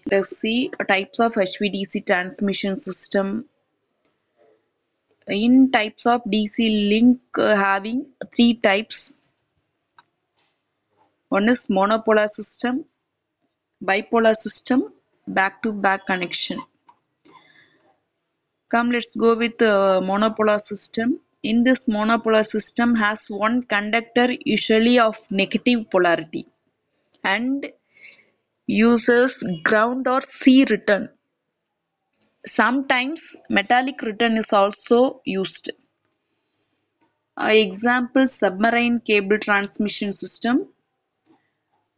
Let's see types of HVDC transmission system. In types of DC link having three types. One is monopolar system, bipolar system, back-to-back connection. Come, let's go with monopolar system. In this monopolar system has one conductor usually of negative polarity and uses ground or C return. Sometimes metallic return is also used. Example submarine cable transmission system.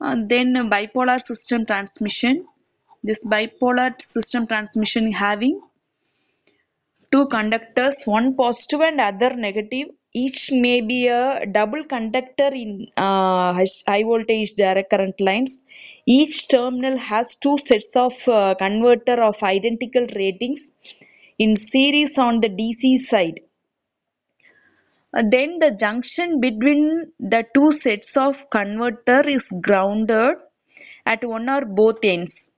Then bipolar system transmission. This bipolar system transmission having two conductors, one positive and other negative. Each may be a double conductor in high voltage direct current lines. Each terminal has two sets of converter of identical ratings in series on the DC side. Then the junction between the two sets of converter is grounded at one or both ends.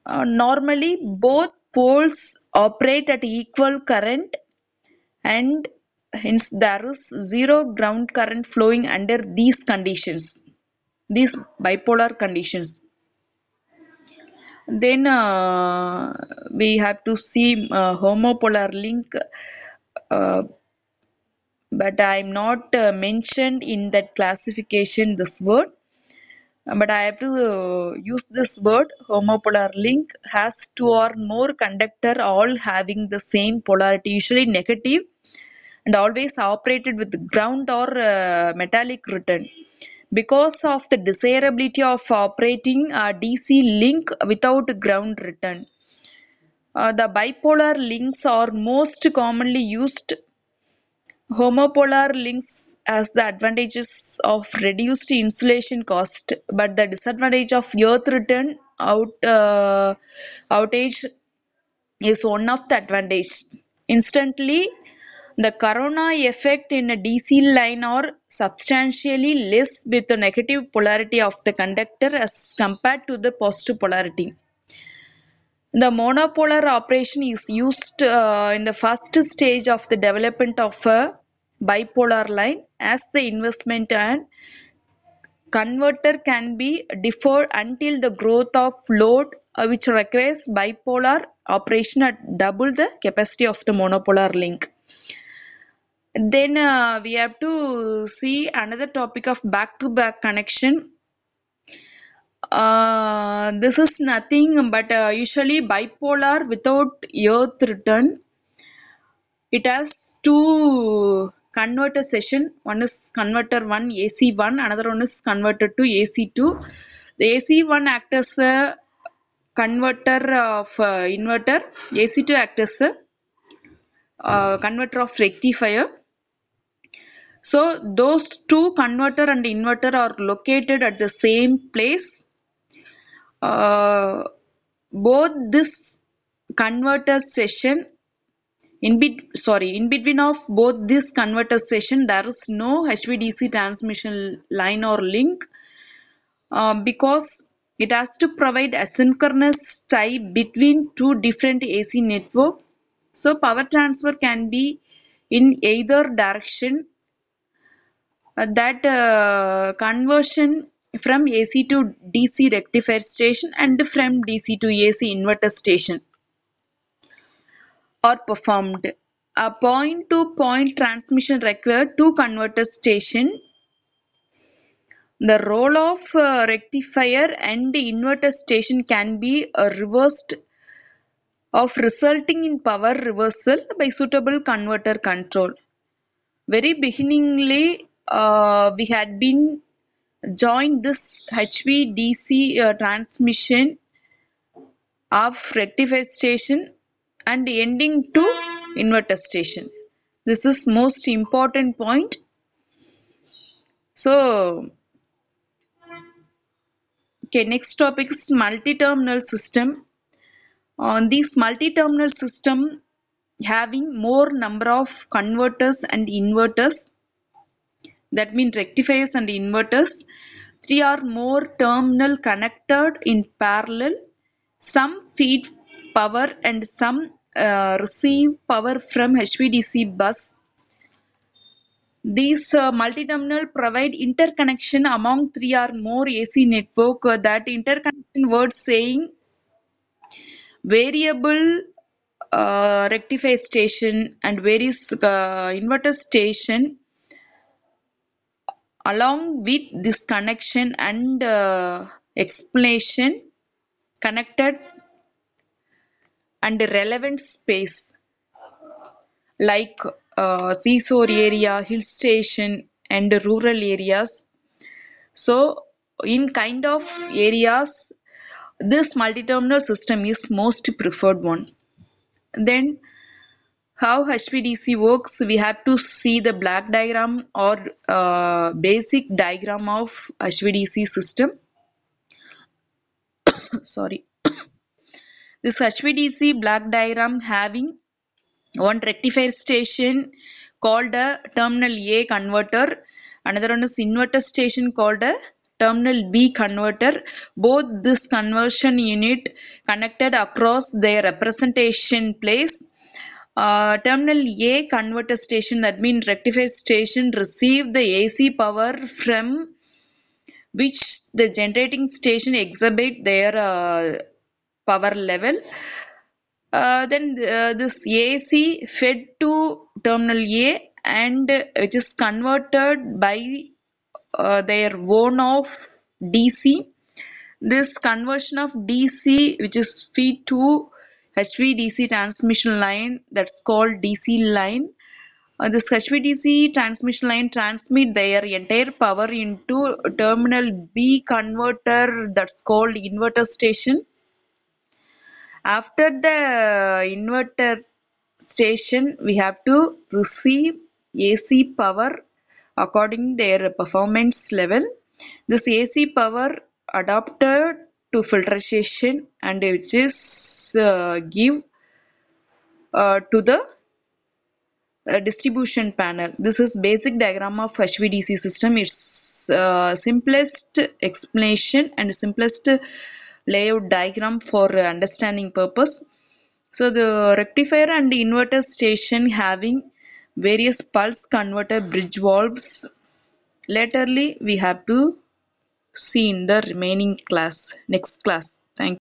Normally, both poles operate at equal current and hence there is zero ground current flowing under these conditions, these bipolar conditions. Then we have to see homopolar link, uh, but I am not mentioned in that classification this word. But I have to use this word. Homopolar link has two or more conductor all having the same polarity, usually negative, and always operated with ground or metallic return. Because of the desirability of operating a DC link without ground return, the bipolar links are most commonly used. Homopolar links has the advantages of reduced insulation cost, but the disadvantage of earth return outage is one of the advantage. Instantly, the corona effect in a DC line are substantially less with the negative polarity of the conductor as compared to the positive polarity. The monopolar operation is used in the first stage of the development of a bipolar line as the investment and converter can be deferred until the growth of load which requires bipolar operation at double the capacity of the monopolar link. Then we have to see another topic of back-to-back connection. This is nothing but usually bipolar without earth return. It has two converter session. One is converter 1 AC1, another one is converter 2 AC2. The AC1 acts as a converter of inverter. AC2 acts as a converter of rectifier. So those two converter and inverter are located at the same place. Both this converter session in between of both this converter session there is no HVDC transmission line or link because it has to provide asynchronous tie between two different AC network. So power transfer can be in either direction. That conversion from AC to DC rectifier station and from DC to AC inverter station are performed. A point-to-point transmission required two converter station. The role of rectifier and inverter station can be reversed of resulting in power reversal by suitable converter control. Very beginningly, we had been joined this HVDC transmission of rectifier station and ending to inverter station. This is most important point. So, okay, next topic is multi-terminal system. On this multi-terminal system having more number of converters and inverters, that means rectifiers and inverters, three or more terminal connected in parallel Some feed power and some receive power from HVDC bus. These multi-terminal provide interconnection among three or more AC network. That interconnection word saying variable rectifier station and various inverter station. Along with this connection and explanation, connected and relevant space like seashore area, hill station, and rural areas. So, in kind of areas, this multi-terminal system is most preferred one. Then, how HVDC works? We have to see the black diagram or basic diagram of HVDC system. Sorry. This HVDC black diagram having one rectifier station called a terminal A converter, another one is inverter station called a terminal B converter. Both this conversion unit connected across their representation place. Terminal A converter station, that means rectifier station, receive the AC power from which the generating station exhibit their power level. Then this AC fed to terminal A and which is converted by their own of DC. This conversion of DC which is feed to HVDC transmission line, that's called DC line. This HVDC transmission line transmit their entire power into terminal B converter, that's called inverter station. After the inverter station, we have to receive AC power according their performance level. This AC power adapted to filtration and which is give to the distribution panel. This is basic diagram of HVDC system. It's simplest explanation and simplest layout diagram for understanding purpose. So the rectifier and inverter station having various pulse converter bridge valves. Laterly we have to see in the remaining class, next class.